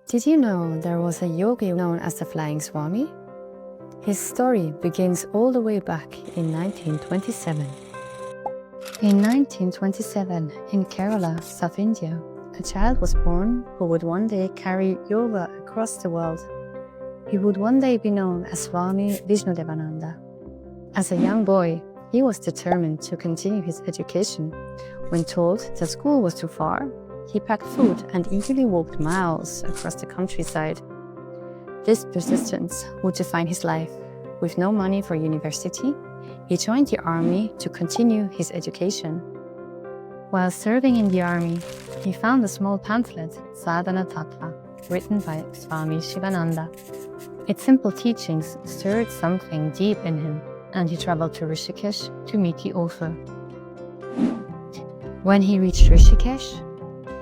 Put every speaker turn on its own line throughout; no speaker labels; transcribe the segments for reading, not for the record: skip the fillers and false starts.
Did you know there was a yogi known as the Flying Swami? His story begins all the way back in 1927. In 1927, in Kerala, South India, a child was born who would one day carry yoga across the world. He would one day be known as Swami Vishnudevananda. As a young boy, he was determined to continue his education. When told that school was too far, he packed food and eagerly walked miles across the countryside. This persistence would define his life. With no money for university, he joined the army to continue his education. While serving in the army, he found a small pamphlet, Sadhana Tattva, written by Swami Sivananda. Its simple teachings stirred something deep in him, and he traveled to Rishikesh to meet the author. When he reached Rishikesh,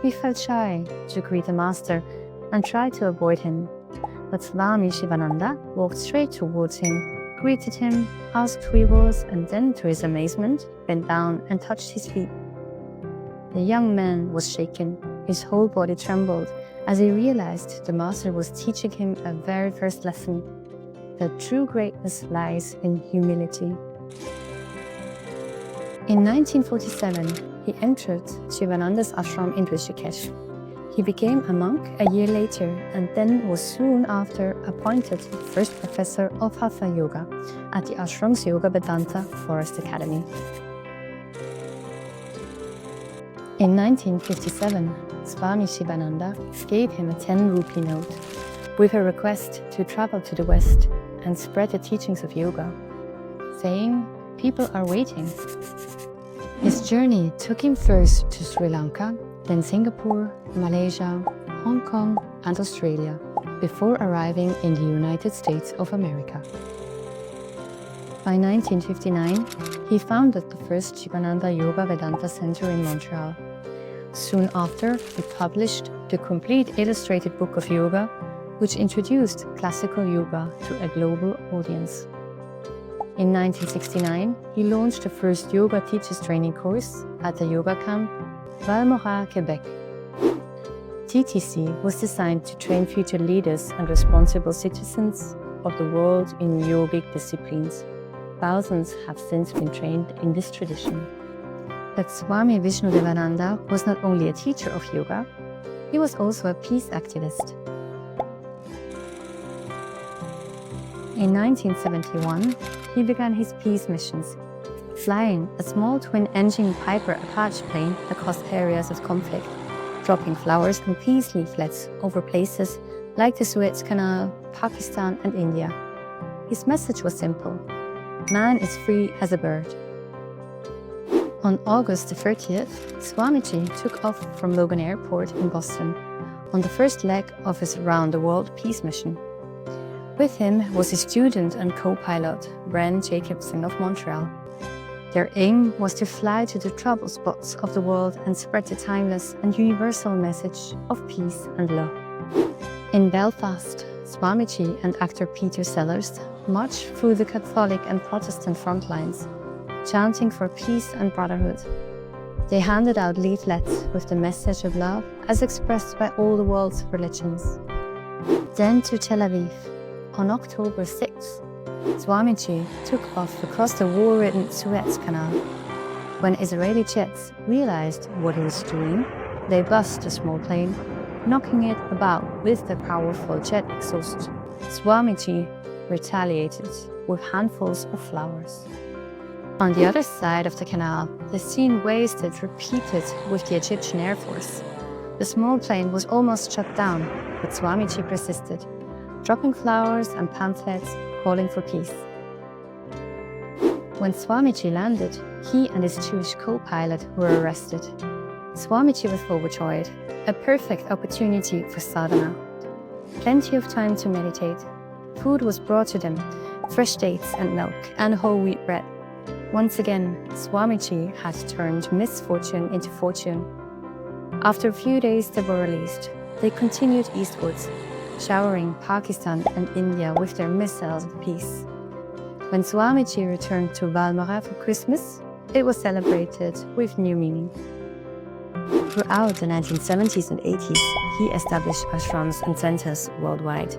he felt shy to greet the master and tried to avoid him. But Swami Sivananda walked straight towards him, greeted him, asked who he was, and then, to his amazement, bent down and touched his feet. The young man was shaken. His whole body trembled as he realized the master was teaching him a very first lesson, that true greatness lies in humility. In 1947, he entered Sivananda's ashram in Rishikesh. He became a monk a year later and then was soon after appointed first professor of Hatha Yoga at the ashram's Yoga Vedanta Forest Academy. In 1957, Swami Sivananda gave him a 10 rupee note with a request to travel to the West and spread the teachings of yoga, saying, "People are waiting." His journey took him first to Sri Lanka, then Singapore, Malaysia, Hong Kong, and Australia, before arriving in the United States of America. By 1959, he founded the first Shivananda Yoga Vedanta Center in Montreal. Soon after, he published the complete illustrated book of yoga, which introduced classical yoga to a global audience. In 1969, he launched the first yoga teachers training course at the yoga camp Val-Morat, Quebec. TTC was designed to train future leaders and responsible citizens of the world in yogic disciplines. Thousands have since been trained in this tradition. But Swami Vishnudevananda was not only a teacher of yoga, he was also a peace activist. In 1971, he began his peace missions, flying a small twin-engine Piper Apache plane across areas of conflict, dropping flowers and peace leaflets over places like the Suez Canal, Pakistan, and India. His message was simple: man is free as a bird. On August 30th, Swamiji took off from Logan Airport in Boston on the first leg of his round-the-world peace mission. With him was his student and co-pilot, Bren Jacobson of Montreal. Their aim was to fly to the troubled spots of the world and spread the timeless and universal message of peace and love. In Belfast, Swamiji and actor Peter Sellers marched through the Catholic and Protestant front lines, chanting for peace and brotherhood. They handed out leaflets with the message of love as expressed by all the world's religions. Then to Tel Aviv. On October 6th, Swamiji took off across the war-ridden Suez Canal. When Israeli jets realized what he was doing, they buzzed the small plane, knocking it about with the powerful jet exhaust. Swamiji retaliated with handfuls of flowers. On the other side of the canal, the scene wasted repeated with the Egyptian Air Force. The small plane was almost shut down, but Swamiji persisted, dropping flowers and pamphlets calling for peace. When Swamiji landed, he and his Jewish co-pilot were arrested. Swamiji was overjoyed, a perfect opportunity for sadhana. Plenty of time to meditate. Food was brought to them, fresh dates and milk and whole wheat bread. Once again, Swamiji had turned misfortune into fortune. After a few days, they were released. They continued eastwards, showering Pakistan and India with their missiles of peace. When Swamiji returned to Val-Morat for Christmas, it was celebrated with new meaning. Throughout the 1970s and 80s, he established ashrams and centers worldwide.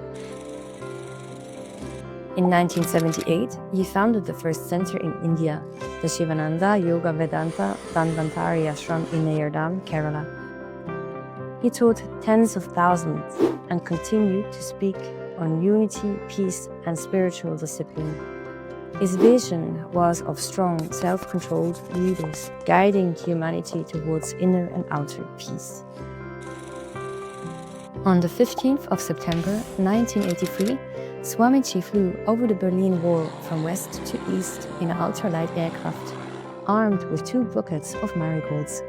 In 1978, he founded the first center in India, the Sivananda Yoga Vedanta Dhanvantari Ashram in Nayardam, Kerala. He taught tens of thousands and continued to speak on unity, peace, and spiritual discipline. His vision was of strong, self-controlled leaders guiding humanity towards inner and outer peace. On the 15th of September 1983, Swamiji flew over the Berlin Wall from west to east in an ultralight aircraft, armed with 2 buckets of marigolds.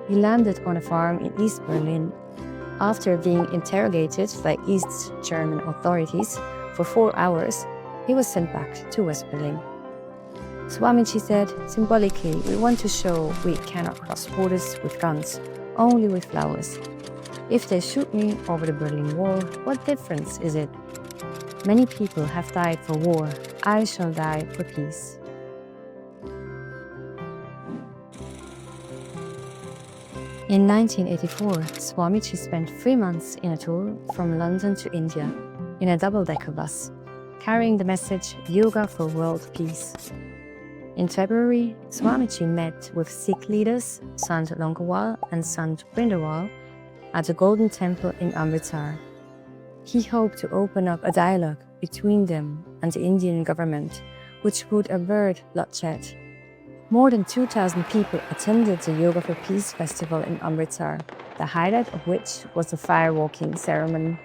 He landed on a farm in East Berlin. After being interrogated by East German authorities for 4 hours, he was sent back to West Berlin. Swamiji said, "Symbolically, we want to show we cannot cross borders with guns, only with flowers. If they shoot me over the Berlin Wall, what difference is it? Many people have died for war. I shall die for peace." In 1984, Swamiji spent 3 months in a tour from London to India in a double-decker bus, carrying the message Yoga for World Peace. In February, Swamiji met with Sikh leaders Sant Longowal and Sant Brindawal at the Golden Temple in Amritsar. He hoped to open up a dialogue between them and the Indian government, which would avert bloodshed. More than 2,000 people attended the Yoga for Peace festival in Amritsar, the highlight of which was the fire-walking ceremony.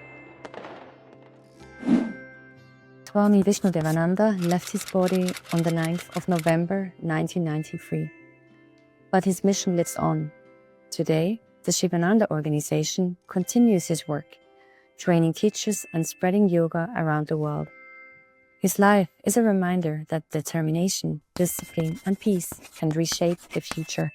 Swami Vishnudevananda left his body on the 9th of November 1993. But his mission lives on. Today, the Sivananda organization continues his work, training teachers and spreading yoga around the world. His life is a reminder that determination, discipline, and peace can reshape the future.